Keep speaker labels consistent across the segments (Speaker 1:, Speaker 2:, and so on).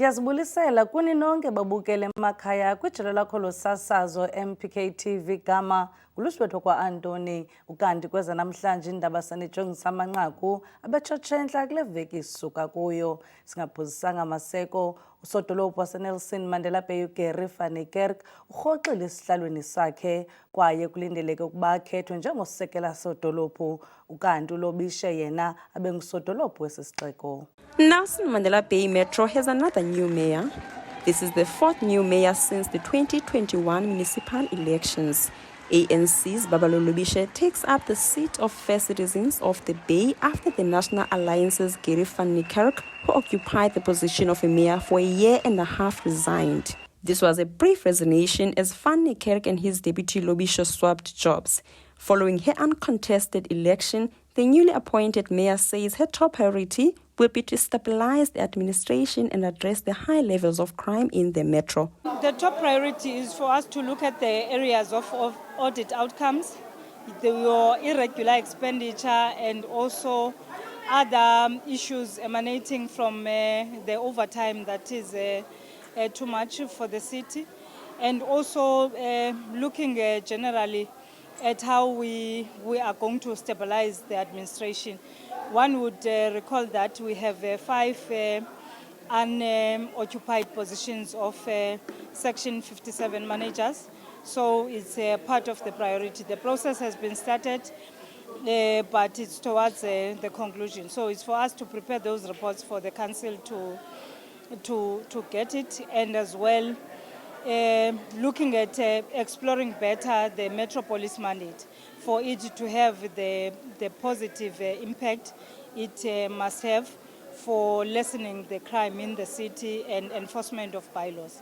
Speaker 1: Ndiyazibulisela kuni nonke babukele emakhaya kwijelo lakho losasazo MPK TV gama ngulusibetho kwa-Antoni. Ukanti kweza namhlanje indaba sanijongisa amanqaku abetshotshentla kule veki sisuka kuyo. Singaphuzisanga maseko, usodolophu waseNelson Mandela Bay uGary van Niekerk urhoxile esihlalweni sakhe kwaye kulindeleke ukuba akhethwe njengosekela sodolophu. Ukanti uLobishe yena abe ngusodolophu wesisixeko.
Speaker 2: Nelson Mandela Bay Metro has another new mayor. This is the fourth new mayor since the 2021 municipal elections. ANC's Babalo Lobishe takes up the seat of First Citizens of the Bay after the National Alliance's Gary van Niekerk, who occupied the position of a mayor for a year and a half, resigned. This was a brief resignation as Van Niekerk and his deputy Lobishe swapped jobs. Following her uncontested election, the newly appointed mayor says her top priority will be to stabilize the administration and address the high levels of crime in the metro.
Speaker 3: The top priority is for us to look at the areas of audit outcomes, your irregular expenditure, and also other issues emanating from the overtime that is too much for the city, and also looking generally at how we are going to stabilize the administration. One would recall that we have 5 unoccupied positions of Section 57 managers, so it's part of the priority. The process has been started, but it's towards the conclusion. So it's for us to prepare those reports for the council to get it, and as well looking at exploring better the metropolis mandate. For it to have the positive impact it must have for lessening the crime in the city and enforcement of bylaws.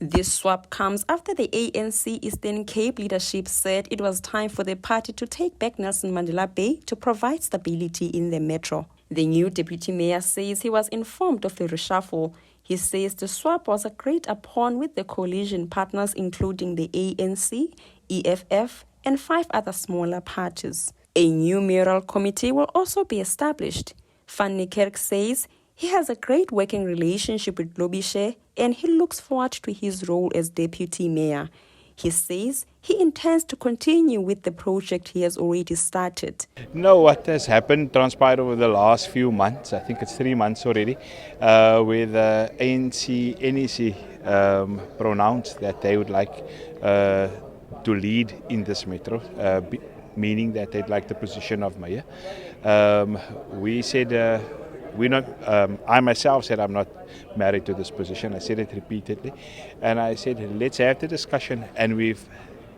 Speaker 2: This swap comes after the ANC Eastern Cape leadership said it was time for the party to take back Nelson Mandela Bay to provide stability in the metro. The new deputy mayor says he was informed of the reshuffle. He says the swap was agreed upon with the coalition partners including the ANC, EFF, and 5 other smaller parties. A new mayoral committee will also be established. Van Niekerk says he has a great working relationship with Lobishe and he looks forward to his role as deputy mayor. He says he intends to continue with the project he has already started.
Speaker 4: No, what has happened, transpired over the last few months, I think it's 3 months already, with ANC, NEC pronounced that they would like to lead in this metro, meaning that they'd like the position of mayor. We said, I myself said I'm not married to this position. I said it repeatedly. And I said, let's have the discussion. And we've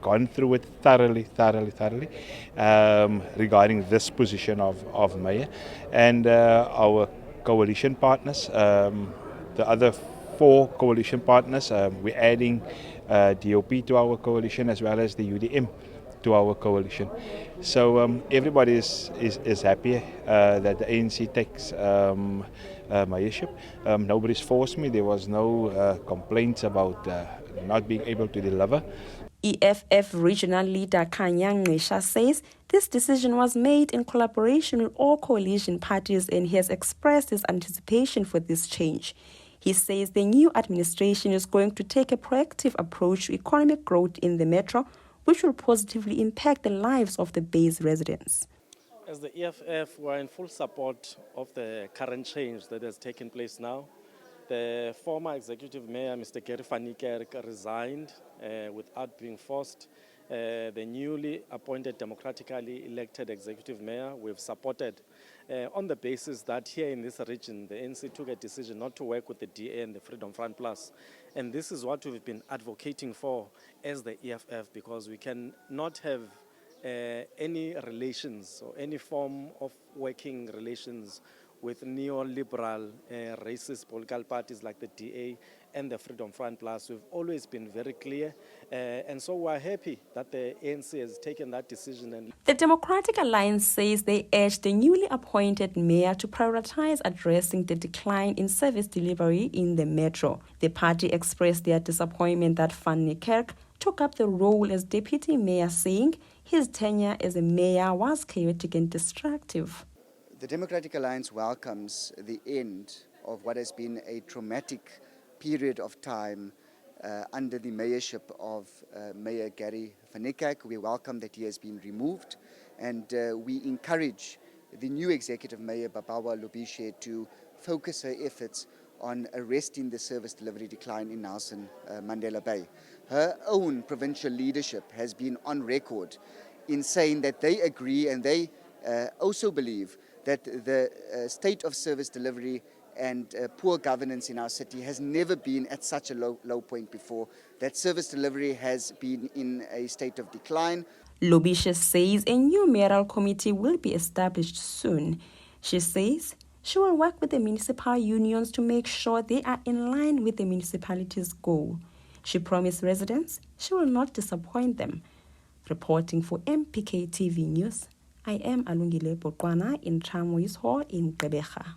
Speaker 4: gone through it thoroughly, regarding this position of mayor. And our coalition partners, the other 4 coalition partners, we're adding DOP to our coalition as well as the UDM to our coalition. So everybody is happy that the ANC takes mayorship. Nobody's forced me. There was no complaints about not being able to deliver.
Speaker 2: EFF regional leader Kanyang Ngisha says this decision was made in collaboration with all coalition parties and he has expressed his anticipation for this change. He says the new administration is going to take a proactive approach to economic growth in the metro, which will positively impact the lives of the Bay's residents.
Speaker 5: As the EFF, we are in full support of the current change that has taken place now. The former executive mayor, Mr. Gary van Niekerk, resigned without being forced. The newly appointed democratically elected executive mayor, we've supported on the basis that here in this region, the ANC took a decision not to work with the DA and the Freedom Front Plus. And this is what we've been advocating for as the EFF, because we cannot have any relations or any form of working relations with neoliberal, racist political parties like the DA and the Freedom Front Plus. We've always been very clear, and so we're happy that the ANC has taken that decision.
Speaker 2: The Democratic Alliance says they urge the newly appointed mayor to prioritize addressing the decline in service delivery in the metro. The party expressed their disappointment that Van Niekerk took up the role as deputy mayor, saying his tenure as a mayor was chaotic and destructive.
Speaker 6: The Democratic Alliance welcomes the end of what has been a traumatic period of time under the mayorship of Mayor Gary van Niekerk. We welcome that he has been removed, and we encourage the new executive mayor, Babawa Lobishe, to focus her efforts on arresting the service delivery decline in Nelson Mandela Bay. Her own provincial leadership has been on record in saying that they agree and they also believe that the state of service delivery and poor governance in our city has never been at such a low point before, that service delivery has been in a state of decline.
Speaker 2: Lobishe says a new mayoral committee will be established soon. She says she will work with the municipal unions to make sure they are in line with the municipality's goal. She promised residents she will not disappoint them. Reporting for MPK TV News, I am Alungile Boqwana in Tramways Hall in Gqeberha.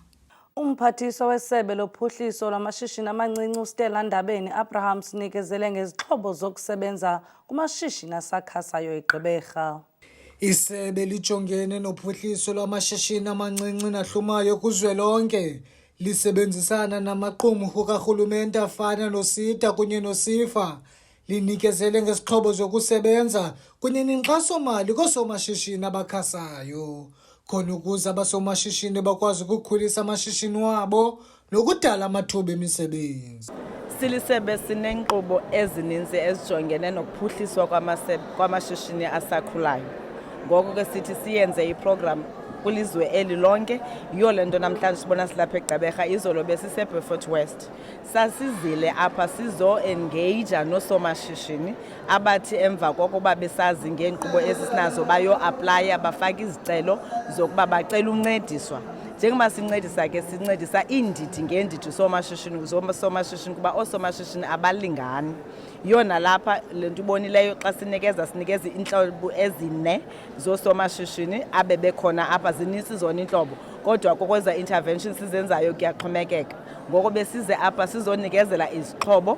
Speaker 1: Umphathiswa wesebe lophuhliso lwamashishini amancinci uStella Ndabeni Abraham sinikezele ngezixhobo zokusebenza kumashishini asakhasayo eGqeberha.
Speaker 7: Isebe lijongene nophuhliso lwamashishini amancinci nahlumayo kuzwelonke lisebenzisana namaqumrhu karhulumente afana noSITA kunye noSIFA linikezele ngezixhobo zokusebenza kunye nenkxaso-mali koosomashishini abakhasayo khona ukuze abasomashishini bakwazi ukukhulisa amashishini wabo nokudala amathuba emisebenzi.
Speaker 8: Silisebe sineenkqubo ezininzi ezijongene nokuphuhliswa kwamashishini asakhulayo. Ngoko ke sithi siyenze iprogram kwilizwe eli lonke. Yiyo le nto namhlanje sibona silapha eGqeberha, izolo besise-Beaufort West. Sasizile apha sizo-engeyija noosomashishini abathi emva kokuba besazi ngeenkqubo ezisinazo bayo-aplaya bafake izicelo zokuba bacela uncediswa. Njengoba sincedisa ke sincedisa iindidi ngeendidi zoomashishini kuba oosomashishini abalingani. Yona lapha le nto ibonileyo xa sinikeza iintlobo ezine zoosomashishini abe bekhona apha, zinintsi zona iintlobo, kodwa kokweza intervention sizenzayo kuyaxhomekeka. Ngoko besize apha sizonikezela izixhobo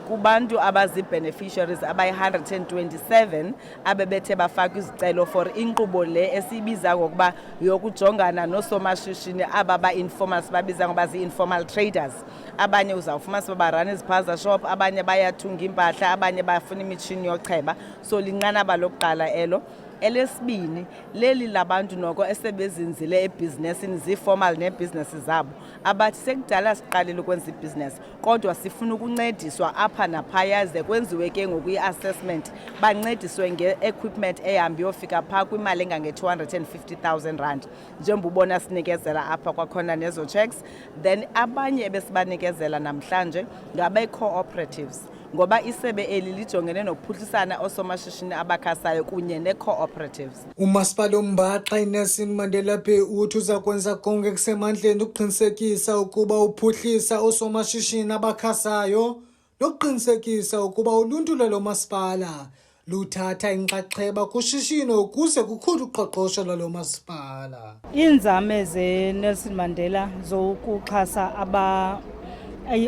Speaker 8: kubantu abazi-beneficiaries abayi-127 abebethe bafaka izicelo for inkqubo le esiyibiza ngokuba yokujongana noosomashishini aba ba-informal, sibabiza ngoba zii-informal traders. Abanye uzawufumanisa uba barana izipaza shop, abanye bayathunga impahla, abanye bafuna imitshini yocheba. So linqanaba lokuqala elo. Elesibini, leli labantu noko esebezinzile ebhizinesini, zii-formal neebhizinesi zabo, abathi sekudala siqalile ukwenza ibhizinesi kodwa sifuna ukuncediswa apha naphaya ze kwenziwe ke ngoku i-assessment, bancediswe nge-equipment ehamba yofika phaa kwimali engange-250,000 rand. Njengoba ubona sinikezela apha kwakhona nezo checks. Then abanye ebesibanikezela namhlanje ngabe-cooperatives, ngoba isebe eli lijongene nokuphuhlisana oosomashishini abakhasayo kunye nee-cooperatives.
Speaker 7: Umasipala oMbaxa iNelson Mandela Bay uthi uza kwenza konke kusemandleni ukuqinisekisa ukuba uphuhlisa oosomashishini abakhasayo nokuqinisekisa ukuba uluntu lwalo masipala luthatha inxaxheba kushishino ukuze kukhule uqoqosho lwalo masipala.
Speaker 3: Iinzame zeNelson Mandela zokuxhasa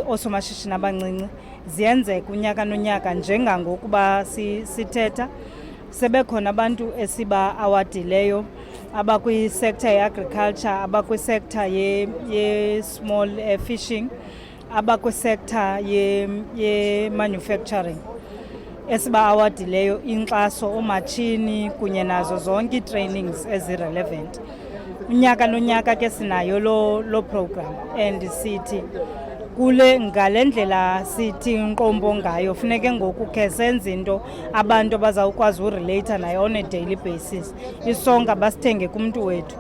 Speaker 3: oosomashishini abancinci ziyenzeka unyaka nonyaka njengangokuba sithetha. Sebekhona abantu esiba-awadileyo abakwi-sector ye-agriculture, abakwi-sector ye-small fishing, abakwi-sector ye-manufacturing esiba-awadileyo inkxaso, oomatshini kunye nazo zonke ii-trainings ezi-relevant. Unyaka nonyaka ke sinayo lo program, and sithi ngale ndlela sithi nkqombo ngayo funeke ngoku ke senze into abantu abazawukwazi urelate nayo on a daily basis. Isonka basithenge kumntu wethu,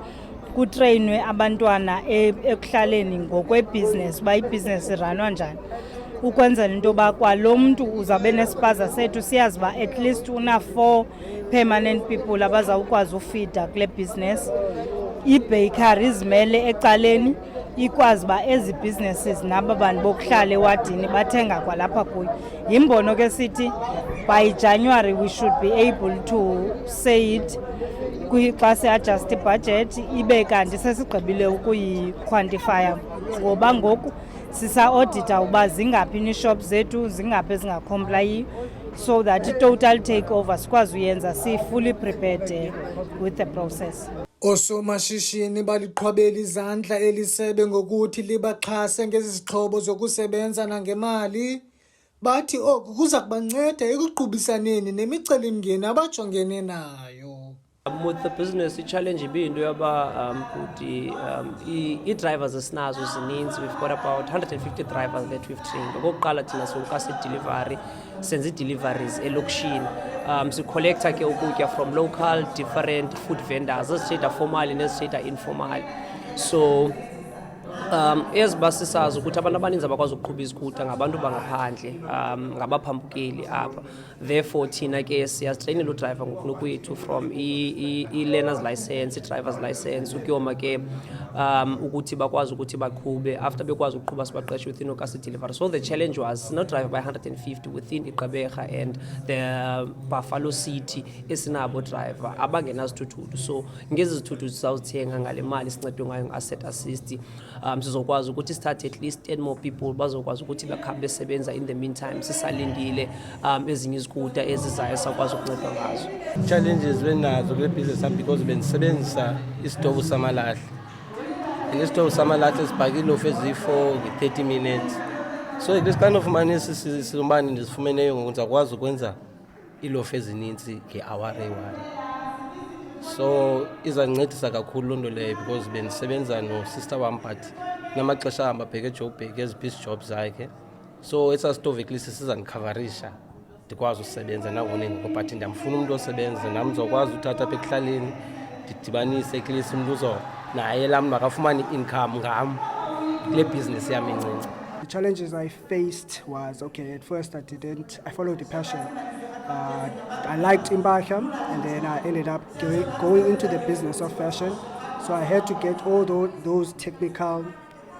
Speaker 3: kutreyinwe abantwana ekuhlaleni ngokwebhizinesi uba ibhizinesi iranwa njani, ukwenzela into yoba kwalo mntu uzawube nesipaza sethu siyazi uba at least una-4 permanent people abazawukwazi ufida kule bhizinesi. Ii-bakery zimele ecaleni ikwazi uba ezi businesses nabo bantu bokuhlala ewadini bathenga kwalapha kuyo. Yimbono ke sithi by January we should be able to say it xa se-adjust ibudget ibe kanti sesigqibile ukuyi-quantifya, ngoba ngoku sisa-audita uba zingaphi iishop zethu, zingaphi ezingacomplayiyo, so that i-total takeover sikwazi uyenza si-fully prepared with the process.
Speaker 7: Osomashishini baliqhwabela izandla elisebe ngokuthi libaxhase ngezixhobo zokusebenza nangemali. Bathi oku kuza kubanceda ekuqubisaneni nemicelimngeni abajongene nayo.
Speaker 9: With the business, i-challenge ibintu yoba i-drivers esinazo zininzi. We've got about 150 drivers that we've trained. Okokuqala thina siwukasa delivery, senza deliveries elokishini. Sicollecta ke ukutya from local different food vendors, ezithetha formal nezithetha informal. So ezibasisazi ukuthi abantu abaninzi abakwazi ukuqhuba izikuta ngabantu bangaphandle, ngabaphambukeli apha. Therefore thina ke siyazitrainela udriver ngokunokwethu from i-learner's license, i-driver's license, ukuyoma ke ukuthi bakwazi ukuthi baqhube. After bekwazi ukuqhuba sibaqeshe within Okasi delivery. So the challenge was not drive by 150 within iGqeberha and the Buffalo City esinabo driver abangenazithuthuthu. So ngezi zithuthu sizawuzithenga ngale mali sincedwe ngayo nge-asset assist. Sizokwazi ukuthi start at least 10 more people bazokwazi ukuthi bakhambe besebenza in the meantime sisalindile ezinye izikuta ezizayo sakwazi ukunceda ngazo.
Speaker 10: Challenges benazo kule business am because bensebenzisa isitovu samalahle. Isitovu samalahle sibhaka ilofu ezifo nge-30 minutes. So this kind of money sizombani ndisifumeneyo ngokuthi akwazi ukwenza ilofu ezininzi nge-hour eyi-1. So izancedisa kakhulu loo nto leyo because bendisebenza no-sister wam but namaxesha ahamba abheke eJoburg ezibhisi jobs zakhe. So esaa stove eklisi sizandikhavarisha ndikwazi usebenza nangonengekho but ndiyamfuna umntu osebenza nam ndizokwazi uthatha apha ekuhlaleni ndidibanise eklisi umntu naye laa mntu makafumane i-income ngam kule bhizinesi yam encinci.
Speaker 11: The challenges I faced was, okay, at first I followed the passion. I liked Impahla and then I ended up going into the business of fashion. So I had to get all those technical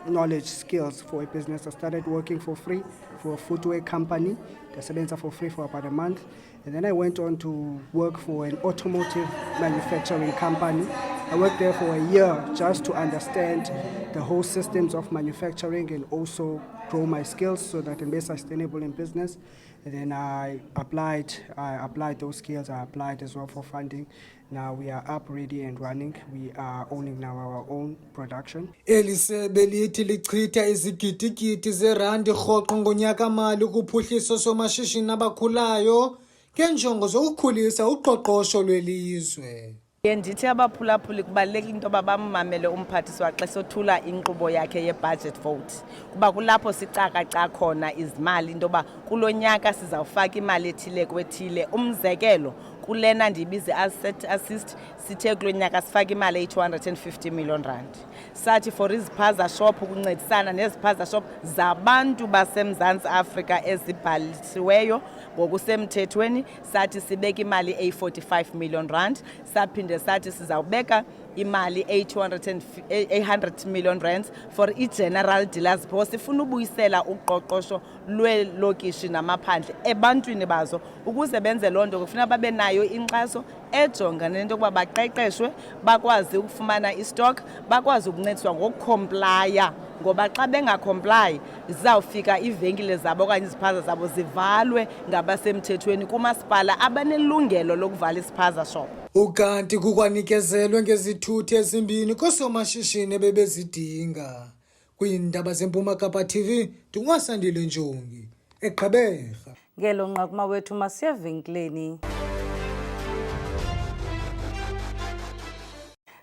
Speaker 11: knowledge skills for a business. I started working for free for a footwear company. I sebenza for free for about a month. And then I went on to work for an automotive manufacturing company. I worked there for a year just to understand the whole systems of manufacturing and also grow my skills so that I can be sustainable in business. And then I applied those skills. I applied as well for funding. Now we are up, ready and running. We are owning now our own production.
Speaker 7: Elisebe lithi lichitha izigidigidi zerandi rhoqo ngonyaka-mali ukuphuhlisa somashishini abakhulayo ngenjongo zokukhulisa uqoqosho lwelizwe.
Speaker 8: Ndithi abaphulaphuli kubalulekile into yoba bammamele umphathiswa xa sothula inkqubo yakhe ye-budget vote. Kuba kulapho sicakaca khona izimali into yoba kulo nyaka sizawufaka imali ethile kwethile. Umzekelo kulena ndiyibize asset assist sithe kulo nyaka sifaka imali eyi-250 million rand. Sathi for iziphaza shop ukuncedisana neziphaza shop zabantu baseMzantsi Afrika ezibhalisiweyo ngokusemthethweni sathi sibeka imali eyi-45 million rand. Saphinde sathi sizawubeka imali eyi-100 million rands for i-general dealers because sifuna ubuyisela uqoqosho lweelokishi namaphandle ebantwini bazo ukuze benze loo nto kufuna babe nayo inkxaso ejonga nento yokuba baqeqeshwe bakwazi ukufumana istock bakwazi ukuncediswa ngokukhomplaya ngoba xa bengakhomplayi zizawufika iivenkile zabo okanye iziphaza zabo zivalwe ngabasemthethweni kumasipala abanelungelo lokuvala isiphaza shop.
Speaker 7: Ukanti kukwanikezelwe ngezithuthi ezimbini koosomashishini ebebezidinga. Kwiindaba zeMpuma Kapa TV, ndinguSandile Njongi, eGqeberha.
Speaker 1: Ngelo nqakuma wethu masiye evenkileni.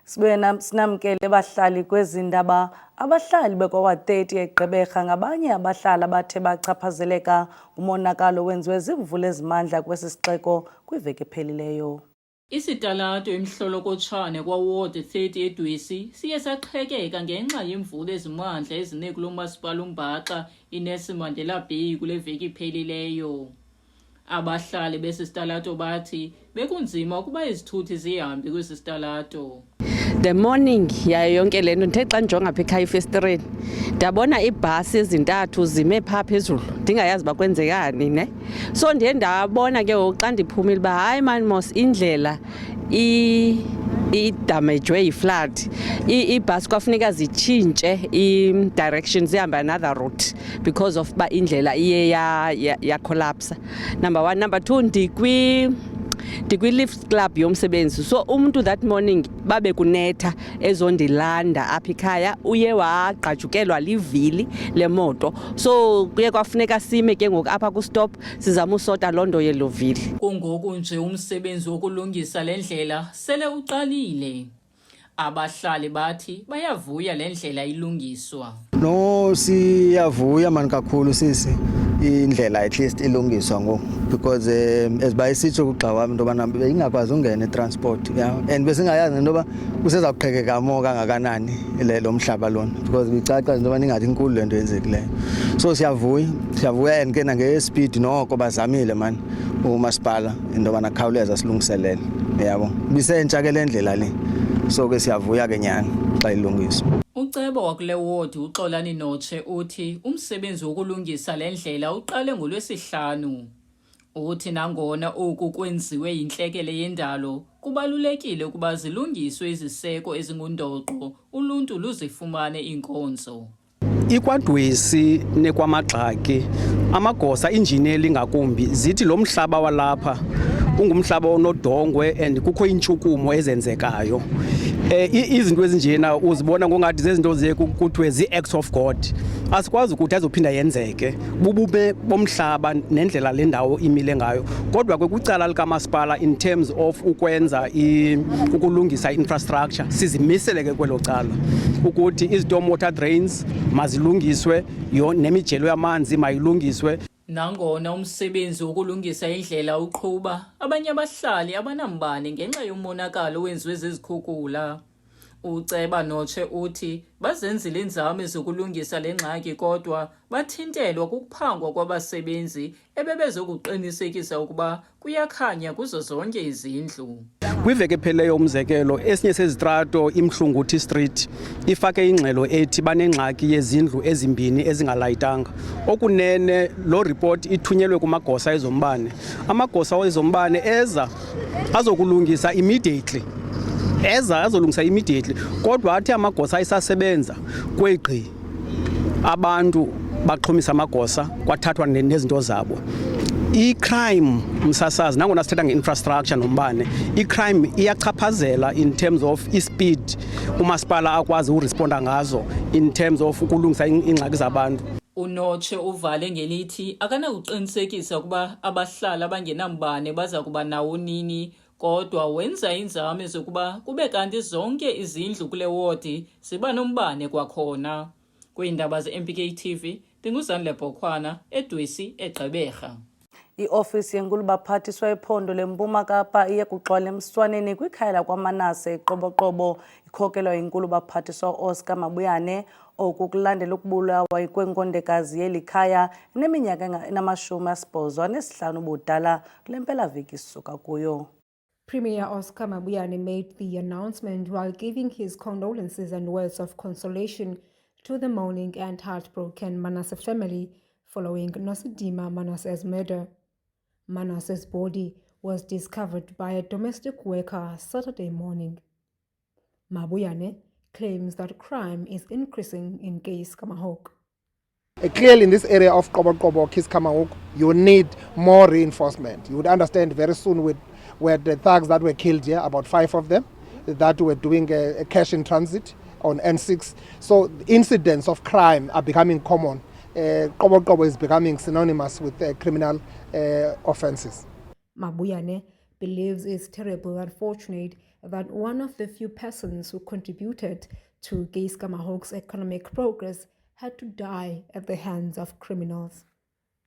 Speaker 1: Sibuye sinamkele abahlali kwezi ndaba. Abahlali bekwa-30 eGqeberha ngabanye abahlali abathe bachaphazeleka umonakalo wenziwe zimvula ezimandla kwesi sixeko kwiveki ephelileyo.
Speaker 12: Isitalato emhlolokotshane kwa-Ward 30 eDwesi siye saqhekeka ngenxa yemvula ezimandla ezine kulo masipala uMbaxa iNelson Mandela Bay kule veki iphelileyo. Abahlali besi sitalato bathi bekunzima ukuba izithuthi zihambe kwesi sitalato.
Speaker 13: The morning yayo yonke lento ndithe xa ndijonga apha ekhaya efestireni ndabona iibhasi ezintathu zime phaa phezulu ndingayazi uba kwenzekani ne. So ndiye ndabona ke ngoku xa ndiphumile uba hayi mani mos indlela idamejwe yi-flood. Iibhasi kwafuneka zitshintshe i-direction zihambe another route because of uba indlela iye yakolapsa. Number one. Number two, ndikwi-lift club yomsebenzi. So umuntu that morning babe kunetha ezondilanda apha ekhaya uye wagqajukelwa livili lemoto. So kuye kwafuneka sime ke ngoku apha ku-stop sizama usota loo nto yelo vili.
Speaker 12: Kungoku nje umsebenzi wokulungisa le ndlela sele uqalile. Abahlali bathi bayavuya le ndlela ilungiswa.
Speaker 14: No, siyavuya mani kakhulu sisi indlela at least ilungiswa ngoku because as bayisitsho kugxa wami into yobana ingakwazi ungena itransport and besingayazi into yoba kusezawuqhekeka mo kangakanani lo mhlaba lona because bicaca into yobana ingathi inkulu le nto yenzekileyo. So siyavuya and ke nange-speed noko bazamile mani umasipala into yobana khawuleza silungiselele yabo bisentsha ke le ndlela le. So ke siyavuya ke nyani xa ilungiswa.
Speaker 12: Uceba wakule ward uXolani Notshe uthi umsebenzi wokulungisa le ndlela uqale ngoLwesihlanu. Uthi nangona oku kwenziwe yintlekele yendalo kubalulekile ukuba zilungiswe iziseko ezingundoqo uluntu luzifumane inkonzo.
Speaker 15: Ikwadwesi nekwamagxaki amagosa injineli ngakumbi zithi lo mhlaba walapha ungumhlaba onodongwe and kukho intshukumo ezenzekayo. Izinto ezinjena uzibona ngongathi zezinto kuthiwe zi-acts of God. Asikwazi ukuthi azophinda yenzeke bubube bomhlaba nendlela le ndawo imile ngayo. Kodwa kwicala likamasipala in terms of ukwenza ukulungisa infrastructure sizimisele ke kwelo cala ukuthi i-storm water drains mazilungiswe nemijelo yamanzi mayilungiswe.
Speaker 12: Nangona umsebenzi wokulungisa indlela uqhuba, abanye abahlali abanambane ngenxa yomonakalo owenziwe zezikhukhula. Uceba Notshe uthi bazenzile inzame zokulungisa le ngxaki kodwa bathintelwa kukuphangwa kwabasebenzi ebebezokuqinisekisa ukuba kuyakhanya kuzo zonke izindlu.
Speaker 15: Kwiveke pheleyo umzekelo esinye sezitrato iMhlunguthi Street ifake ingxelo ethi banengxaki yezindlu ezimbini ezingalayitanga. Okunene lo report ithunyelwe kumagosa ezombane. Amagosa ezombane eza azokulungisa immediately. Azolungisa immediately kodwa athi amagosa isasebenza kwegqi abantu baxhomisa amagosa kwathathwa nezinto zabo. I-crime msasazi nangona sithetha nge-infrastructure nombane i-crime iyachaphazela in terms of i-speed umasipala akwazi uresponda ngazo in terms of ukulungisa ingxaki zabantu.
Speaker 12: Unotshe uvale ngelithi akanakuqinisekisa ukuba abahlali abangenambane baza kuba nawo nini kodwa wenza inzame zokuba kube kanti zonke izindlu kule wodi ziba nombane kwakhona. Kwiindaba ze-MPK TV ndinguzanele Bhokhwana eDwesi eGqeberha.
Speaker 1: I-ofisi yenkulu baphathiswa ephondo lempuma Kapa iye kuxola emswaneni kwikhaya lakwaManase eQoboqobo ikhokelwa yinkulu baphathiswa Oscar Mabuyane oku kulandela ukubulawa kwenkondekazi yeli khaya eneminyaka enama-85 ubudala kule mpelaveki sisuka kuyo.
Speaker 16: Premier Oscar Mabuyane made the announcement while giving his condolences and words of consolation to the mourning and heartbroken Manasseh family following Nosidima Manasseh's murder. Manasseh's body was discovered by a domestic worker Saturday morning. Mabuyane claims that crime is increasing in Keiskamahawk.
Speaker 17: Clearly in this area of Qoboqobo, Keiskamahawk, you need more reinforcement. You would understand very soon with the thugs that were killed here, about 5 of them, that were doing a cash in transit on N6. So incidents of crime are becoming common. Qoboqobo is becoming synonymous with criminal offences.
Speaker 16: Mabuyane believes it's terribly unfortunate that one of the few persons who contributed to Keiskamahawk's economic progress had to die at the hands of criminals.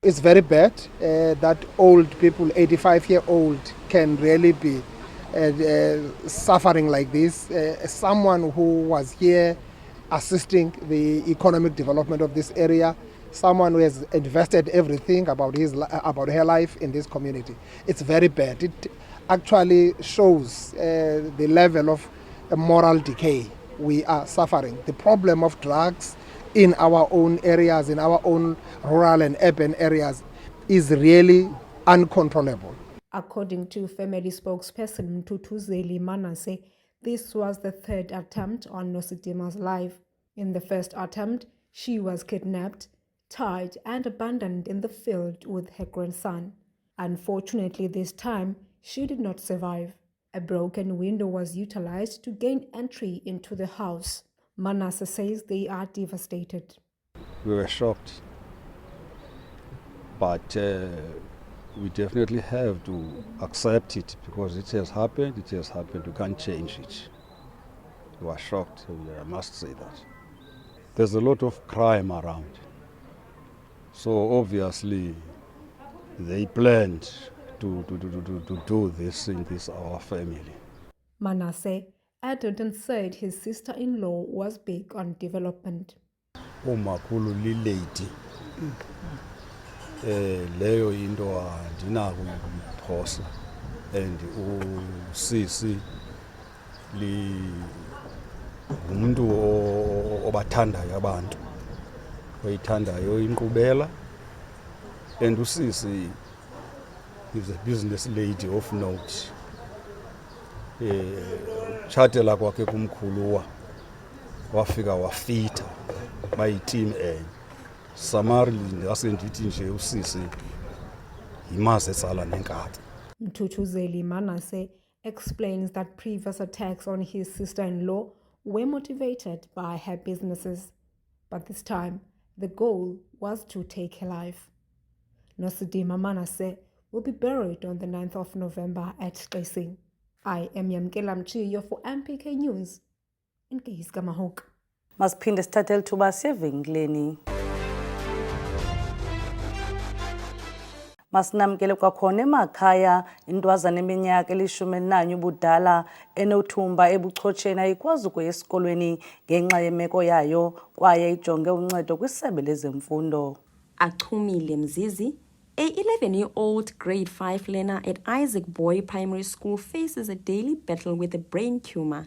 Speaker 17: It's very bad that old people, 85-year-old, can really be suffering like this. Someone who was here assisting the economic development of this area, someone who has invested everything about her life in this community. It's very bad. It actually shows the level of moral decay we are suffering. The problem of drugs in our own areas, in our own rural and urban areas, is really uncontrollable.
Speaker 16: According to family spokesperson Tutuzeli Manasseh, this was the 3rd attempt on Nosidima's life. In the first attempt, she was kidnapped, tied and abandoned in the field with her grandson. Unfortunately, this time, she did not survive. A broken window was utilized to gain entry into the house. Manasseh says they are devastated.
Speaker 18: We were shocked, but we definitely have to accept it because it has happened, we can't change it. We were shocked, I must say that. There's a lot of crime around, so obviously they planned to do this in our family.
Speaker 16: Manasseh added and said his sister-in-law was big on development.
Speaker 18: Umakhulu lilady leyo into andinako ukuyiphosa and usisi ngumuntu obathandayo abantu oyithandayo inkqubela and usisi is a business lady of note. Tshatela kwakhe kumkhuluwa wafika wafita bayi-team enye. Summarily ndase ndithi nje usisi yimazi etsala nenkatha.
Speaker 16: Mthuthuzeli Manasseh explains that previous attacks on his sister-in-law were motivated by her businesses, but this time the goal was to take her life. Nosidima Manasseh will be buried on the 9th of November at Xesing. I am Yamkela Mchiyo for MPK News in Keiskamahok.
Speaker 1: Masiphinde sithathe lithuba sevenkileni. Masinamkele kwakhona emakhaya intwazana eminyaka eli-11 ubudala enothumba ebuchotsheni ayikwazi ukuya esikolweni ngenxa yemeko yayo kwaye ijonge uncedo kwisebe lezemfundo.
Speaker 2: Achumile Mzizi, a 11-year-old grade 5 learner at Isaac Boy Primary School, faces a daily battle with a brain tumor.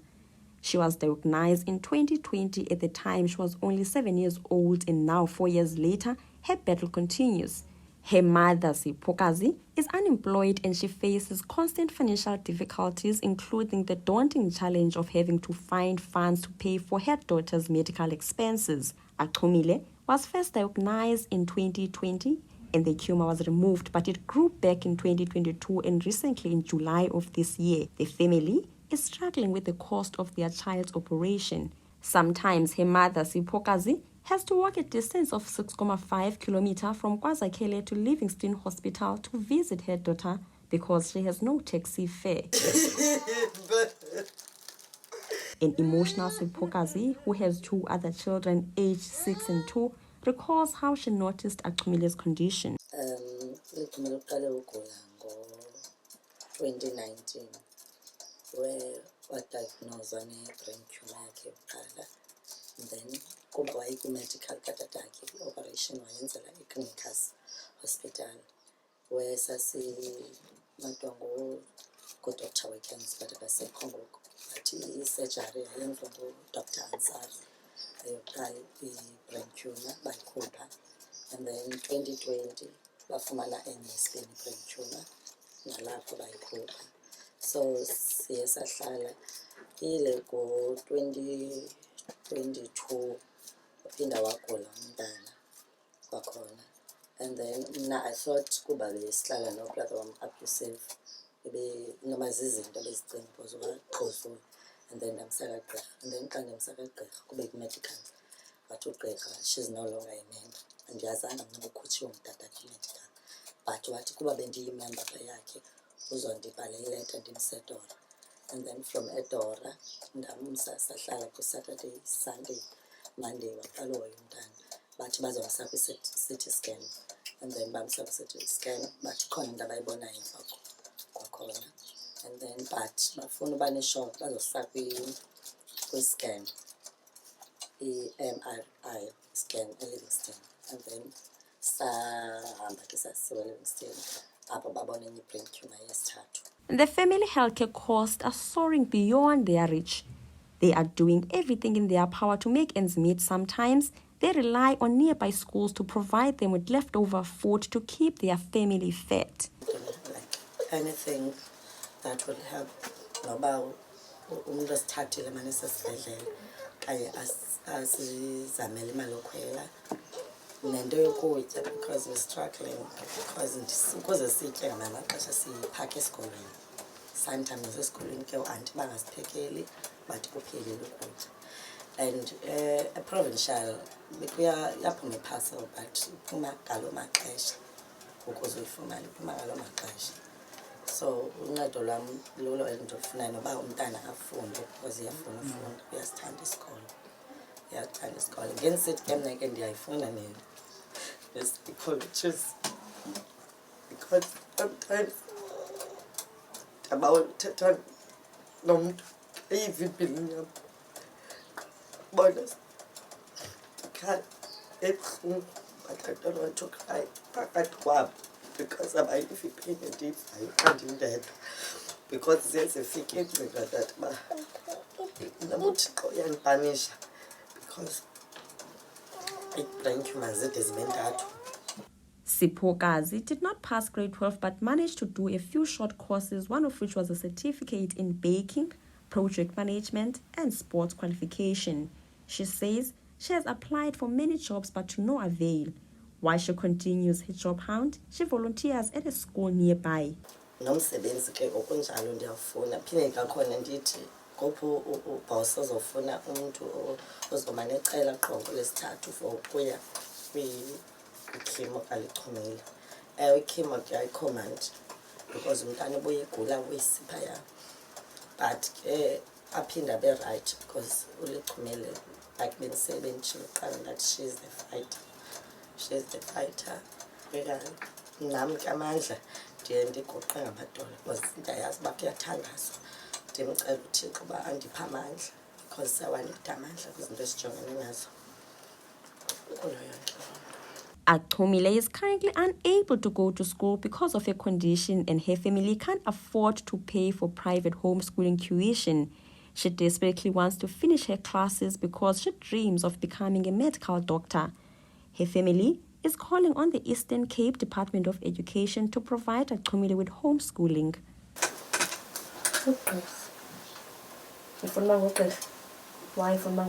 Speaker 2: She was diagnosed in 2020. At the time, she was only 7 years old, and now 4 years later, her battle continues. Her mother, Sipokazi, is unemployed and she faces constant financial difficulties, including the daunting challenge of having to find funds to pay for her daughter's medical expenses. Achumile was first diagnosed in 2020 and the tumor was removed, but it grew back in 2022 and recently in July of this year. The family is struggling with the cost of their child's operation. Sometimes her mother, Sipokazi, has to walk a distance of 6.5 kilometers from KwaZakhele to Livingstone Hospital to visit her daughter because she has no taxi fare. An emotional Sipokazi, who has 2 other children aged 6 and 2, recalls how she noticed Achumile's condition.
Speaker 19: 2019, where was diagnosed on a brain tumor. And then kuba medical katataki operation wayenzela eClinicus Hospital where sasi matongo go Dr. Weekends but basekho ngoku but surgery yenziwa Dr. Ansar ayoqala i-brain tumor bayikhupha and then 2020 bafumana enye isibini brain tumor nalapho bayikhupha so siye sahlala ile go 2022 waphinda wagula umntana kwakhona and then mna I thought kuba besihlala no-brother wam abusive noma zizinto bezicinga because waxhuzula and then ndamsa kagqirha and then xa ndamsa kagqirha kube ku-medical wathi ugqirha she's no longer a member andiyazanga mna ukhutshiwe ngutata kwi-medical but wathi kuba bendiyimember yakhe uzondibhalela ileta ndimsedora and then from Edora ndamsa sahlala ku-Saturday, Sunday, Monday waqala uhoya umntana bathi bazomsa kwi-CT scan and then bamsa kwi-CT scan bathi khona into abayibonayo emva kwakhona and then but bafuna uba ne-shock bazosa kwi-scan i-MRI scan eLivingston and then sahamba ke sasiwa eLivingston apho babona enye i-brain tumor yesithathu.
Speaker 2: The family healthcare costs are soaring beyond their reach. They are doing everything in their power to make ends meet. Sometimes they rely on nearby schools to provide them with leftover food to keep their family fed.
Speaker 19: Like anything that will help. Noba umuntu asithathile manje sesibhedlela aye asizamele imali yokhwela nento yokutya because we're struggling because ukuze sitye ngamanye amaxesha siphaka esikolweni. Sometimes esikolweni ke u-anti bangasiphekeli but kuphelile ukutya. And a provincial yaphuma i-parcel but iphuma ngaloo maxesha ukuze uyifumane iphuma ngaloo maxesha. So uncedo lwam lulo endilifunayo noba umntana afunde because uyafuna ufunda, uyasithanda isikolo. Uyasithanda isikolo. Ngendisithi ke mna ke ndiyayifuna ne-psychologists because sometimes about uthetha nomntu eyiva impilo yam bona ndikhaya ebuhlungu but I don't want to cry phakathi kwabo because abayiva ipain endiyivayo xa ndindedwa because ziye zifike izinto that uba nobuthixo uyandipanisha because i-brain tumor zide zibe ntathu.
Speaker 2: Sipho Kazi did not pass grade 12 but managed to do a few short courses, one of which was a certificate in baking, project management, and sports qualification. She says she has applied for many jobs but to no avail. While she continues her job hunt, she volunteers at a school nearby.
Speaker 19: Nomsebenzi ke okunjalo ndiyafuna phinde kakhona ndithi ngopho ubhoss ozofuna umuntu ozoma necela qho ngolesithathu for ukuya kwikimo kalichumile. Ikimo ke ayicommand because umntana ubuye egula uyisiphaya but ke aphinda be right because ulichumile like bendisebenjile qala that she's the fighter. She's the fighter. Nam ke amandla ndiye ndiguqe ngamadolo because ndiyayazi uba kuyathandazwa. Ndimcela uThixo uba andiphe amandla because sawanika amandla kwizinto esijongene nazo.
Speaker 2: Achumile is currently unable to go to school because of her condition and her family can't afford to pay for private homeschooling tuition. She desperately wants to finish her classes because she dreams of becoming a medical doctor. Her family is calling on the Eastern Cape Department of Education to provide Achumile with homeschooling.
Speaker 20: Why for my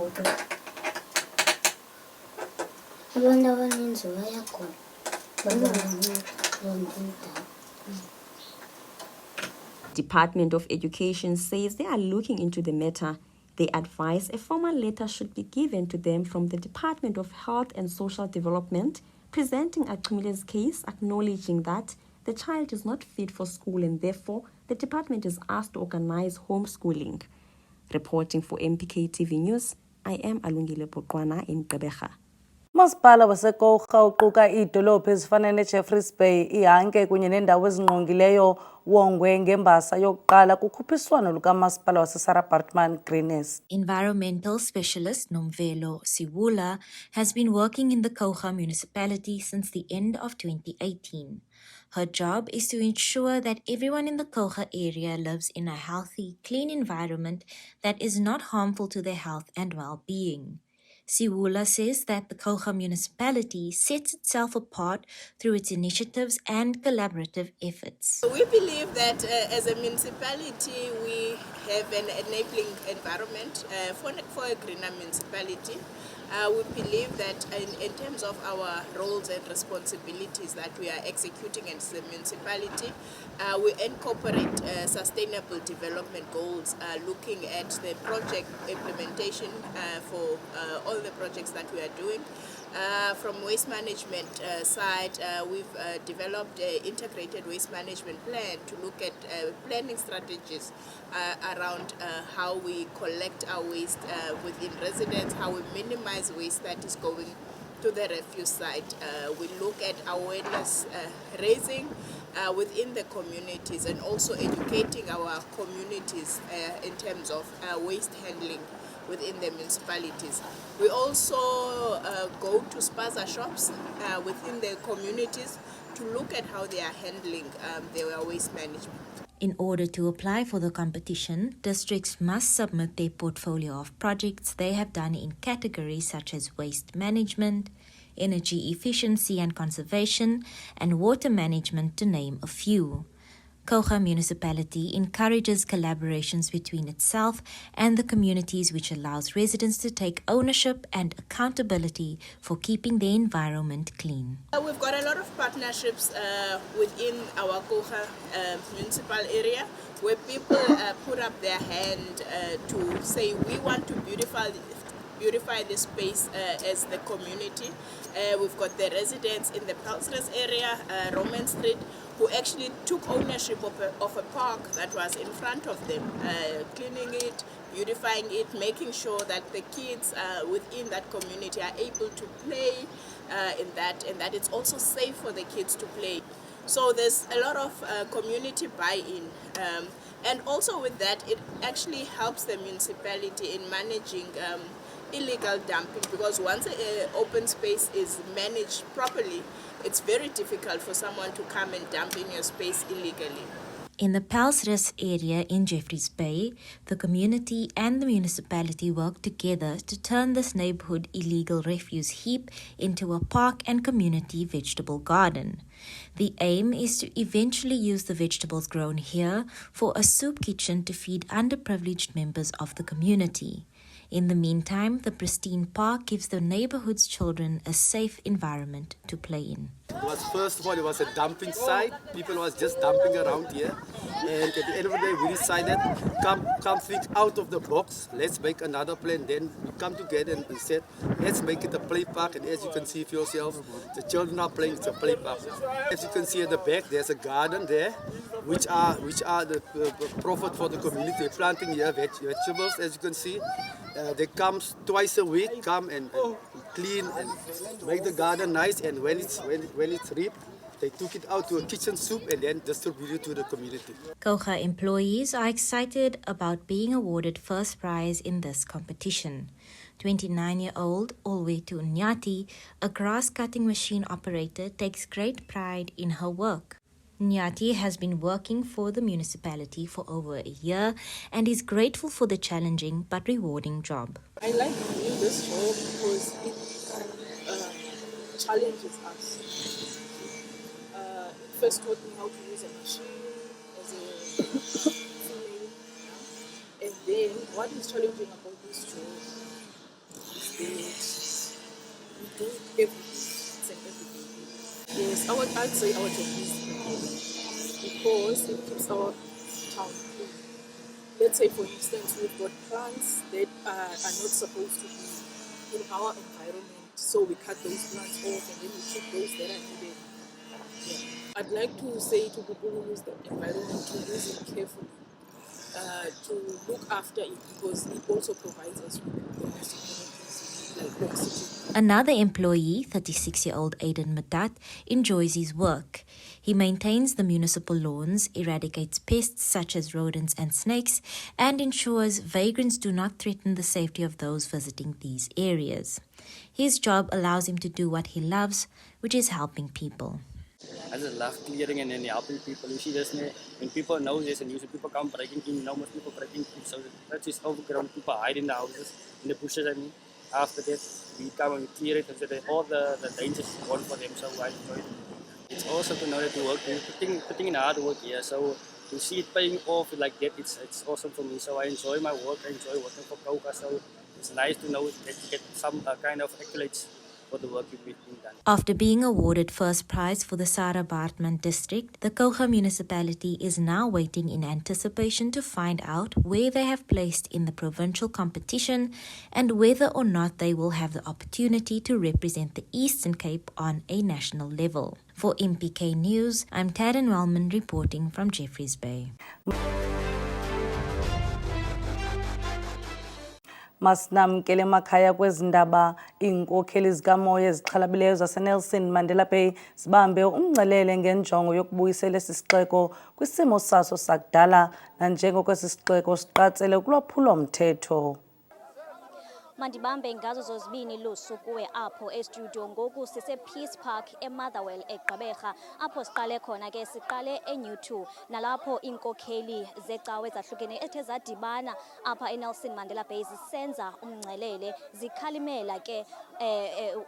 Speaker 2: Department of Education says they are looking into the matter. They advise a formal letter should be given to them from the Department of Health and Social Development, presenting Achumile's case, acknowledging that the child is not fit for school and therefore the department is asked to organize homeschooling. Reporting for MPK TV News, I am Alungile Boqwana in Gqeberha.
Speaker 1: Umasipala waseKouga uquka iidolophu ezifana neJeffreys Bay, iHanke kunye nendawo ezingqongileyo wongwe ngembasa yokuqala kukhuphiswano lukamasipala waseSarah-Baartman Greenest.
Speaker 21: Environmental specialist Nomvelo Siwula has been working in the Kouga municipality since the end of 2018. Her job is to ensure that everyone in the Kouga area lives in a healthy, clean environment that is not harmful to their health and well-being. Siwula says that the Kouga municipality sets itself apart through its initiatives and collaborative efforts.
Speaker 22: We believe that as a municipality we have an enabling environment for a greener municipality. We believe that in terms of our roles and responsibilities that we are executing as a municipality, we incorporate sustainable development goals, looking at the project implementation for all the projects that we are doing. From waste management side, we've developed an integrated waste management plan to look at planning strategies around how we collect our waste within residents, how we minimize waste that is going to the refuse site. We look at awareness raising within the communities and also educating our communities in terms of waste handling within the municipalities. We also go to spaza shops within the communities to look at how they are handling their waste management.
Speaker 21: In order to apply for the competition, districts must submit their portfolio of projects they have done in categories such as waste management, energy efficiency and conservation, and water management, to name a few. Koga Municipality encourages collaborations between itself and the communities, which allows residents to take ownership and accountability for keeping their environment clean.
Speaker 22: We've got a lot of partnerships within our Koga municipal area where people put up their hand to say we want to beautify this space as the community. We've got the residents in the Palsres area, Roman Street, who actually took ownership of a park that was in front of them, cleaning it, beautifying it, making sure that the kids within that community are able to play in that, and that it's also safe for the kids to play. So there's a lot of community buy-in. And also with that, it actually helps the municipality in managing illegal dumping, because once an open space is managed properly, it's very difficult for someone to come and dump in your space illegally.
Speaker 21: In the Palsres area in Jeffreys Bay, the community and the municipality work together to turn this neighborhood illegal refuse heap into a park and community vegetable garden. The aim is to eventually use the vegetables grown here for a soup kitchen to feed underprivileged members of the community. In the meantime, the pristine park gives the neighborhood's children a safe environment to play in.
Speaker 4: It was, first of all, it was a dumping site. People was just dumping around here. And at the end of the day, we decided, come think out of the box. Let's make another plan. Then we come together and we said, let's make it a play park. And as you can see for yourself, the children are playing, it's a play park. As you can see at the back, there's a garden there, which are the profit for the community. They're planting here vegetables, as you can see. They come twice a week, come and clean and make the garden nice. And when it's reaped, they took it out to a kitchen soup and then distribute it to the community.
Speaker 21: Koga employees are excited about being awarded first prize in this competition. 29-year-old Olwetu Nyati, a grass-cutting machine operator, takes great pride in her work. Nyati has been working for the municipality for over a year and is grateful for the challenging but rewarding job.
Speaker 5: I like doing this job because it challenges us. It first taught me how to use a machine as a female. And then what is challenging about this job is that we do everything. It's an everything. Yes, I'd say our job is because it keeps our town clean. Let's say, for instance, we've got plants that are not supposed to be in our environment, so we cut those plants off and then we keep those that are needed. Yeah. I'd like to say to people who use the environment to use it carefully, to look after it, because it also provides us with the most important things like oxygen.
Speaker 21: Another employee, 36-year-old Aiden Madat, enjoys his work. He maintains the municipal lawns, eradicates pests such as rodents and snakes, and ensures vagrants do not threaten the safety of those visiting these areas. His job allows him to do what he loves, which is helping people.
Speaker 23: I just love clearing and then helping people. You see this, when people know this and usually people come breaking in, now most people breaking in, so that's just overgrown. People hide in the houses, in the bushes, I mean. After that, we come and clear it and so that all the dangers is gone for them, so I enjoy it. It's also to know that you work, putting in hard work here, so to see it paying off like that, it's awesome for me. So I enjoy my work, I enjoy working for Koga, so it's nice to know that you get some kind of accolades for the work you've been done.
Speaker 21: After being awarded first prize for the Sarah Baartman district, the Koga municipality is now waiting in anticipation to find out where they have placed in the provincial competition and whether or not they will have the opportunity to represent the Eastern Cape on a national level. For MPK News, I'm Taryn Wellman reporting from Jeffreys Bay.
Speaker 1: Masinamkele emakhaya kwezindaba inkokheli zikamoya ezixhalabileyo zaseNelson Mandela Bay zibambe umngcelele ngenjongo yokubuyisela isixeko kwisimo saso sakudala nanjengokwesi sixeko siqatsele kulwaphulo mthetho.
Speaker 3: Mandibambe ngazo zozibini Lusu kuwe apho e-studio ngoku sise Peace Park eMotherwell eGqeberha apho siqale khona ke siqale eNew 2 nalapho inkokheli zecawe ezahlukene ethe zadibana apha eNelson Mandela Bay zisenza umngcelele zikhalimela ke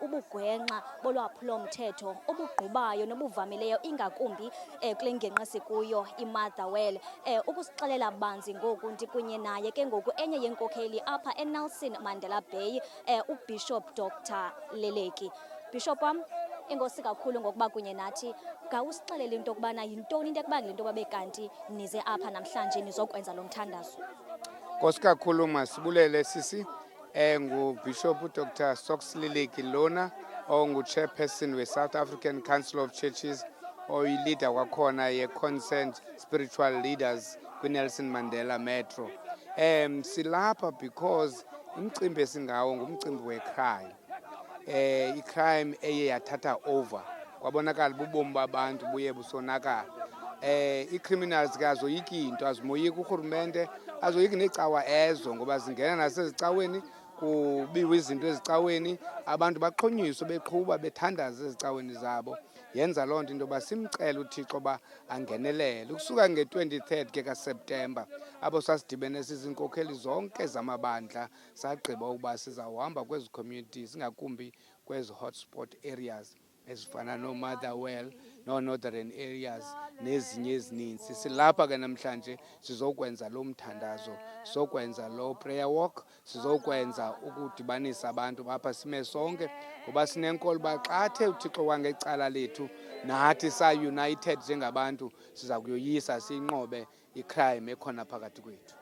Speaker 3: ubugwenxa bolwaphulomthetho obugqubayo nobuvamileyo ingakumbi kule ngingqi sikuyo iMotherwell. Ukusixelela banzi ngoku ndikunye naye ke ngoku enye yenkokheli apha eNelson Mandela Bay uBishop Dr Leleki. Bishop wam, enkosi kakhulu ngokuba kunye nathi. Ngawusixelela into okubana yintoni into ekubangela into babe kanti nize apha namhlanje nizokwenza lo mthandazo.
Speaker 6: Nkosi kakhulu masibulele sisi. NguBishop Dr Sox Leleki lona ongu-chairperson we-South African Council of Churches oyi-leader kwakhona ye-Concerned Spiritual Leaders kwi-Nelson Mandela Metro. Silapha because umcimbi esingawo ngumcimbi we-crime. I-crime eye yathatha over. Kwabonakala ubomi babantu buye busonakala. I-criminals ke azoyiki into azimoyika urhulumente azoyiki necawa ezo ngoba zingena nasezicaweni kubiwe izinto ezicaweni abantu baxhonyiswe beqhuba bethandaza ezicaweni zabo. Yenza loo nto into yoba simcela uThixo ba angenelele ukusuka nge-23 ke kaSeptemba apho sasidibene sizinkokheli zonke zamabandla sagqiba ukuba sizawuhamba kwezi communities ngakumbi kwezi hotspot areas ezifana no-Motherwell no-northern areas nezinye ezininzi. Silapha ke namhlanje sizokwenza lo mthandazo, sizokwenza lo prayer walk, sizokwenza ukudibanisa abantu apha sime sonke ngoba sinenkolo uba xa the uThixo wangecala lethu nathi sa-united njengabantu siza kuyoyisa siyinqobe icrime ekhona phakathi kwethu.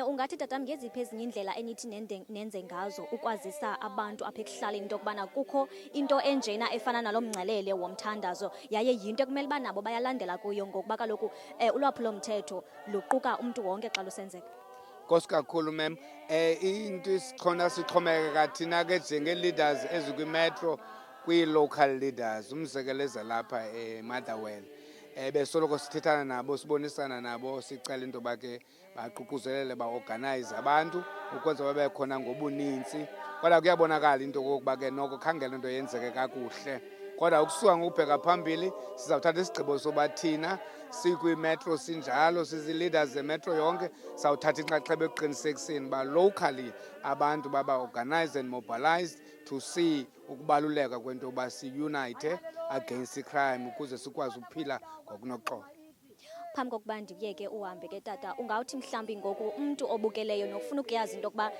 Speaker 3: Ungathi tatam ngeziphi ezinye indlela enithi nenze ngazo ukwazisa abantu apha ekuhlaleni into okubana kukho into enjena efana nalo mngcelele womthandazo yaye yinto ekumele uba nabo bayalandela kuyo ngokuba kaloku ulwaphulomthetho luquka umntu wonke xa lusenzeka?
Speaker 6: Nkosi kakhulu mem. Into sixhomekeka thina ke njenge-leaders ezikwi-metro kwi-local leaders umzekelo ezalapha eMotherwell. Besoloko sithethana nabo sibonisana nabo sicela into yoba ke baququzelele ba-organize abantu ukwenza babe khona ngobuninzi. Kodwa kuyabonakala into kokuba ke noko khangela into yenzeke kakuhle. Kodwa ukusuka ngokubheka phambili sizawuthatha isigqibo soba thina sikwi-metro sinjalo sizi-leaders zemetro yonke sawuthatha inxaxheba ekuqinisekiseni uba locally abantu baba-organized and mobilized to see ukubaluleka kwento yoba si-unite against i-crime ukuze sikwazi ukuphila ngokunoxolo.
Speaker 3: Phambi kokuba ndiyeke uhambe ke tata, ungawuthi mhlambi ngoku umntu obukeleyo nofuna ukuyazi into yokuba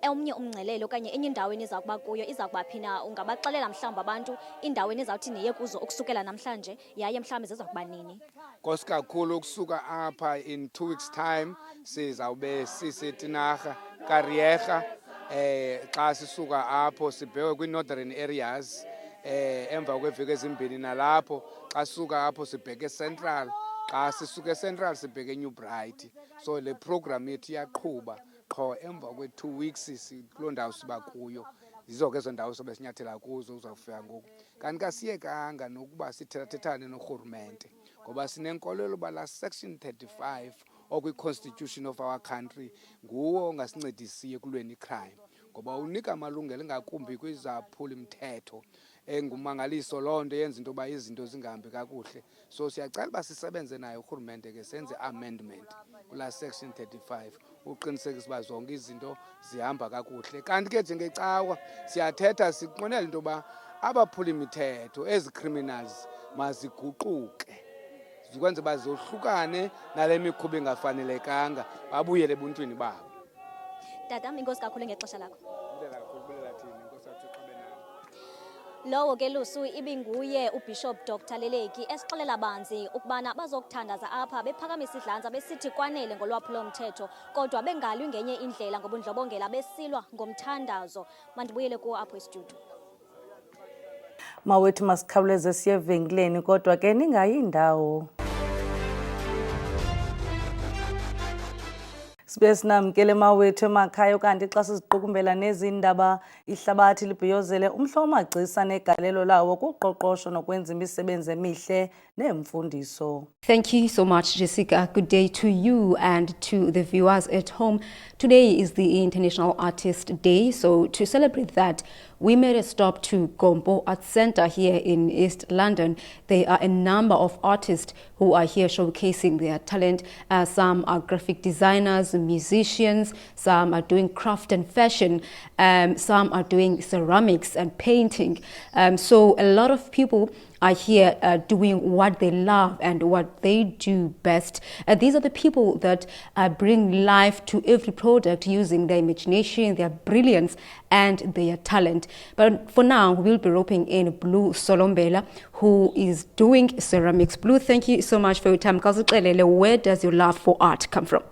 Speaker 3: omnye umngcelele okanye enye indawo eniza kuba kuyo iza kuba phina, ungabaxelela mhlawumbi abantu indawo enizawuthi niye kuzo ukusukela namhlanje yaye mhlawumbi ziza kuba nini?
Speaker 6: Nkosi kakhulu ukusuka apha in 2 weeks time sizawube siseTinarha Kariyerha. Xa sisuka apho sibheke kwi-northern areas emva kweveki ezimbini nalapho xa sisuka apho sibheke central. Xa sisuke eCentral sibheke eNew Bright. So le program yethu iyaqhuba qho emva kwe-2 weeks kuloo ndawo siba kuyo. Zizo ke ezo ndawo sobe sinyathela kuzo uzawufika ngoku. Kanti kasiyekanga nokuba sithethathethane norhulumente ngoba sinenkolelo uba la section 35 okwi-constitution of our country nguwo ongasincedisiyo ekulweni icrime ngoba unika amalungelo engakumbi kwizaphula imithetho. Engumangaliso loo nto yenza into yoba izinto zingahambi kakuhle. So siyacela uba sisebenze nayo urhulumente ke senze amendment kula section 35 uqinisekisa uba zonke izinto zihamba kakuhle. Kanti ke njengecawa siyathetha siqonela into yoba abaphula imithetho ezi criminals maziguquke zikwenza uba zohlukane nale mikhuba ingafanelekanga babuyele ebuntwini babo.
Speaker 3: Tatam, inkosi kakhulu ngexesha lakho. Lowo ke Lusu ibinguye uBishop Dr Leleki esixelela banzi ukubana bazokuthandaza apha bephakamisa idlanza besithi kwanele ngolwaphulomthetho kodwa bengalwi ngenye indlela ngobundlobongela besilwa ngomthandazo. Mandibuyele kuwo apho estudio.
Speaker 1: Mawethu masikhawuleze siye evenkileni kodwa ke ningayi ndawo. Sibe sinamkele mawethu emakhaya kanti xa siziqukumbela nezindaba ihlabathi libhiyozele umhla wamagcisa negalelo lawo kuqoqosho nokwenza imisebenzi emihle nemfundiso.
Speaker 9: Thank you so much, Jessica. Good day to you and to the viewers at home. Today is the International Artist Day, so to celebrate that, we made a stop to Gompo Art Center here in East London. There are a number of artists who are here showcasing their talent. Some are graphic designers, musicians, some are doing craft and fashion, some are doing ceramics and painting. So a lot of people are here doing what they love and what they do best. These are the people that bring life to every product using their imagination, their brilliance and their talent. But for now, we'll be roping in Blue Solombela, who is doing ceramics. Blue, thank you so much for your time. Where does your love for art come from?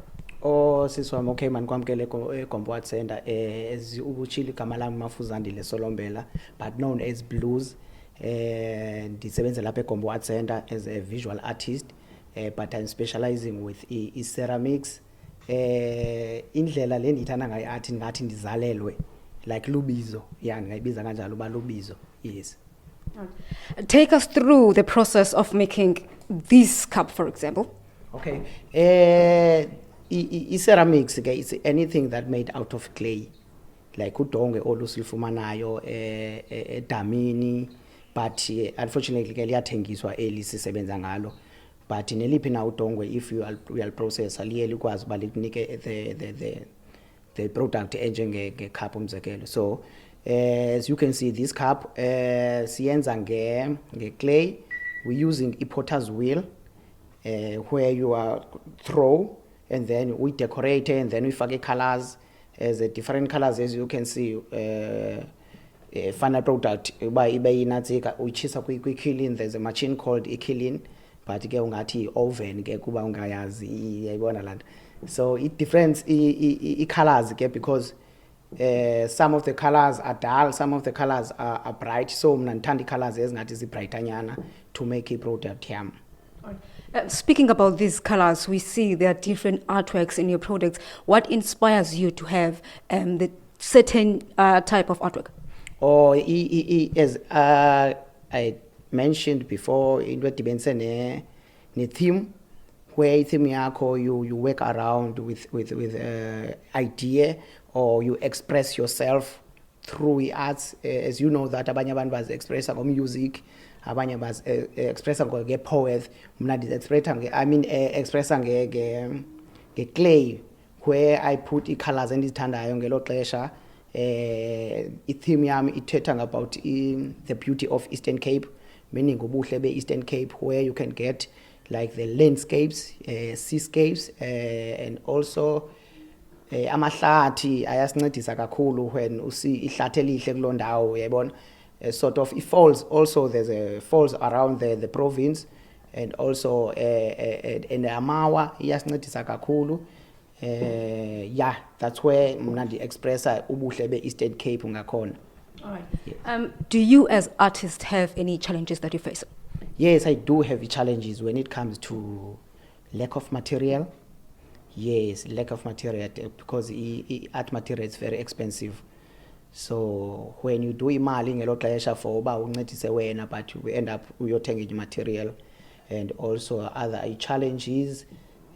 Speaker 10: Oh, siswami okay man kwamkele Gompo Art Center as ubuchili igama lami Mafuzandile Solombela, but known as Blues. Ndisebenza lapha eGompo Art Center as a visual artist, but I'm specializing with ceramics. Indlela le ndithanda ngayo art ngathi ndizalelwe like Lubizo, yeah, ngayibiza kanjalo ba Lubizo. Yes.
Speaker 9: Take us through the process of making this cup, for example.
Speaker 10: Okay. Ceramics, okay, it's anything that made out of clay, like udonge olusilifumanayo edamini, but unfortunately ke liyathengiswa eli sisebenza ngalo. But neliphi na udonge, if you are process liye likwazi ba likunike the product enjenge cup umzekelo. So as you can see, this cup siyenza nge clay. We're using a potter's wheel, where you are throw and then we decorate and then we fake colors as different colors, as you can see. Final product by inatsika uchisa kiln. There's a machine called a kiln, but ke ungathi oven ke kuba ungayazi yayibona lana. So it different colors ke, because some of the colors are dull, some of the colors are bright. So mna ndithanda colors ezingathi zibrightanyana to make a product yam.
Speaker 9: Speaking about these colors, we see there are different artworks in your products. What inspires you to have the certain type of artwork?
Speaker 10: Or as I mentioned before, in what depends on the theme, where theme yako you work around with idea, or you express yourself through arts. As you know that abanye abantu baz express ngo music, abanye baz express ngo poet, mna express nge clay, where I put the colors endizithandayo ngelo xesha. Theme yami ithetha about the beauty of Eastern Cape, meaning ubuhle be Eastern Cape, where you can get like the landscapes, seascapes, and also amahlathi ayasincedisa kakhulu when usi ihlathi elihle kuloo ndawo uyayibona. Sort of it falls also, there's a falls around the province, and also and amawa iyasincedisa kakhulu. Yeah, that's where mna expressa ubuhle be Eastern Cape ngakhona.
Speaker 9: All right. Yeah. Do you as artists have any challenges that you face?
Speaker 10: Yes, I do have challenges when it comes to lack of material. Yes, lack of material, because art material is very expensive. So when you do imali ngelo xesha for uba uncedise wena, but we end up uyothenga material. And also other challenges,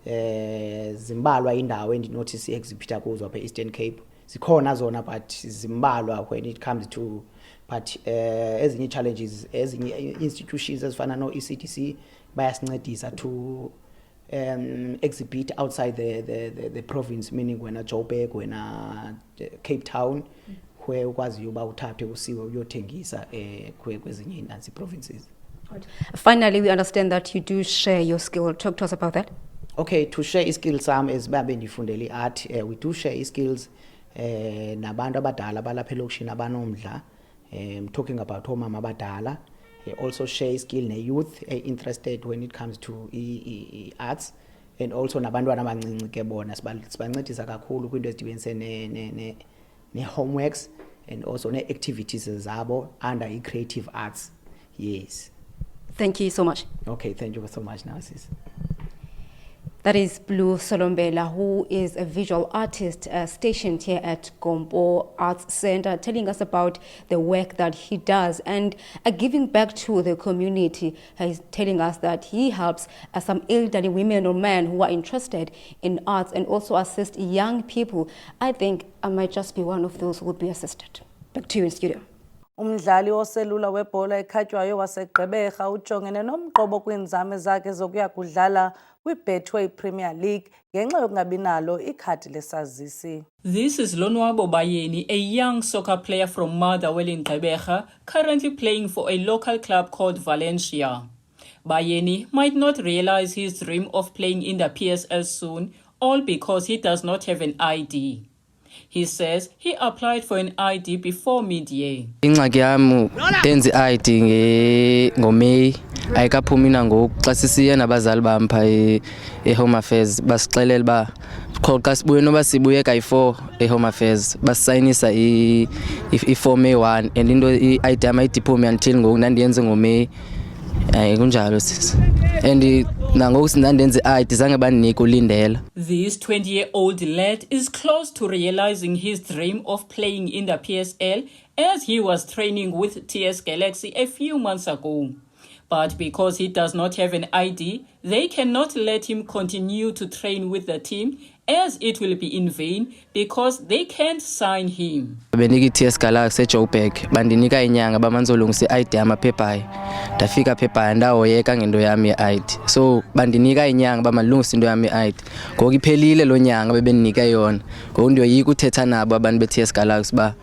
Speaker 10: zimbalwa indawo endinotice exhibitor kuzo apha Eastern Cape. Zikhona zona, but zimbalwa when it comes to, but ezinye challenges, ezinye institutions ezifana no ECTC bayasincedisa to exhibit outside the province, meaning wena Joburg, wena Cape Town, where ukwazi uba uthathe usiwe uyothengisa kwezinye nansi provinces.
Speaker 9: Finally, we understand that you do share your skill. Talk to us about that.
Speaker 10: Okay, to share skills as babe ndifundele art, we do share skills nabantu abadala balapha elokishini abanomdla. Talking about omama abadala. Also share skill ne-youth interested when it comes to arts, and also nabantwana abancinci ke bona sibancedisa kakhulu kwinto ezidibene ne-homeworks and also ne-activities zabo under i-creative arts. Yes.
Speaker 9: Thank you so much.
Speaker 10: Okay, thank you so much, Narcis.
Speaker 9: That is Blue Solombela, who is a visual artist stationed here at Gompo Arts Center, telling us about the work that he does and giving back to the community. He's telling us that he helps some elderly women or men who are interested in arts and also assist young people. I think I might just be one of those who would be assisted. Back to you in studio.
Speaker 1: Umdlali oselula webhola ekhatywayo waseGqeberha ujongene nomqobo kwiinzame zakhe zokuya kudlala kwi-Betway Premier League ngenxa yokungabi nalo ikhadi lesazisi.
Speaker 12: This is Lonwabo Bayeni, a young soccer player from Motherwell in Gqeberha, currently playing for a local club called Valencia. Bayeni might not realize his dream of playing in the PSL soon, all because he does not have an ID. He says he applied for an ID before mid-year.
Speaker 7: Ingxaki yami ndenze ID ngoMay ayikaphumi na ngoku xa sisiye nabazali bam pha eHome Affairs basixelela ba xa sibuye noba sibuye kayi-4 eHome Affairs basayinisa i-4 May 1 and into i-ID yam ayidiphumi until ngoku ndandiyenze ngoMay. Kunjalo sisi. And nangoku sindandenze ID zange bandinike ulindela.
Speaker 12: This 20-year-old lad is close to realizing his dream of playing in the PSL as he was training with TS Galaxy a few months ago. But because he does not have an ID, they cannot let him continue to train with the team as it will be in vain because they can't sign him.
Speaker 7: Beniki TS Galaxy eJoburg bandinika inyanga bamanzolungisa i-ID yamaphepha. Ndafika phepha ndahoyeka ngento yami ye-ID. So bandinika inyanga bamalungisa into yami ye-ID. Ngoku iphelile lo nyanga bebendinika yona. Ngoku ndiyoyika uthetha nabo abantu be-TS Galaxy ba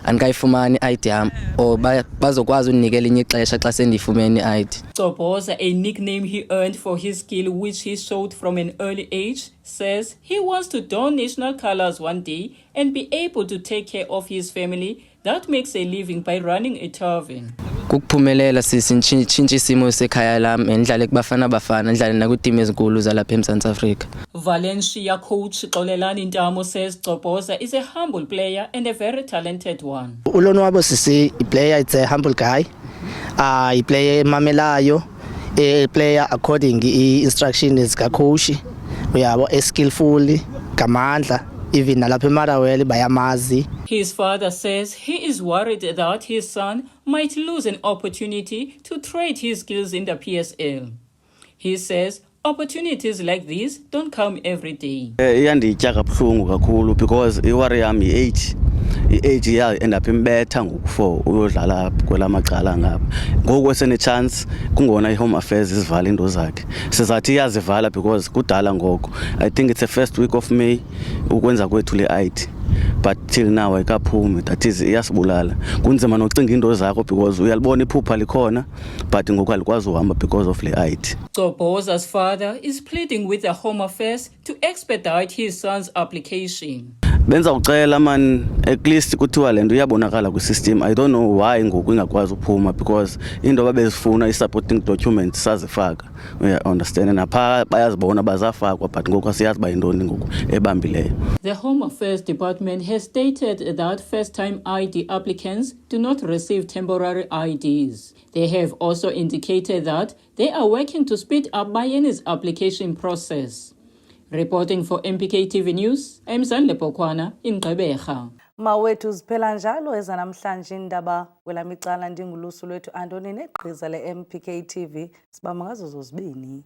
Speaker 7: andikayifumani i-ID yam or bazokwazi undinikela inye ixesha xa sendiyifumene i-ID.
Speaker 12: Coboza, a nickname he earned for his skill which he showed from an early age, says he wants to don national colors one day and be able to take care of his family that makes a living by running a tavern.
Speaker 7: Kukuphumelela sisitshintshe isimo sekhaya lam endlale kubafana bafana ndlale nakwiitimu ezinkulu zalapha eMzantsi Afrika.
Speaker 12: Valencia coach Xolelani Ntamo says Coboza is a humble player and a very talented one.
Speaker 8: Ulonwabo sisi player, it's a humble guy. I play mamelayo, a player according instructions ka coach. Uyabo skillful, kamandla. Even nalapha eMotherwell bayamazi.
Speaker 12: His father says he is worried that his son might lose an opportunity to trade his skills in the PSL. He says opportunities like this don't come every day.
Speaker 11: Iyanditya kabuhlungu kakhulu because iwari yami i-age ya end up imbetha ngoku4 uyodlala kwelamacala ngapha. Ngoku esene chance kungona iHome Affairs isivala into zakhe. Sizathi iyazivala because kudala ngoku. I think it's the first week of May ukwenza kwethu le ID. But till now ayikaphumi, that is iyasibulala. Kunzima nocinga into zakho because uyalibona iphupha likhona but ngoku alikwazi uhamba because of le ID.
Speaker 12: Coboza's father is pleading with the Home Affairs to expedite his son's application.
Speaker 11: Benza ucela man at least kuthiwa lento iyabonakala kwi-system. I don't know why ngoku ingakwazi uphuma because into babezifuna i-supporting documents sazifaka. We understand napha bayazibona bazafakwa but ngoku asiyazi ba yintoni ngoku ebambileyo.
Speaker 12: The Home Affairs Department has stated that first-time ID applicants do not receive temporary IDs. They have also indicated that they are working to speed up Bayeni's application process. Reporting for MPK TV News, I'm Zanle Pokwana in Gqeberha.
Speaker 1: Mawethu ziphela njalo ezanamhlanje indaba kwelamicala ndingulusu lwethu Antoni negqiza le MPK TV sibamba ngazo zozibini.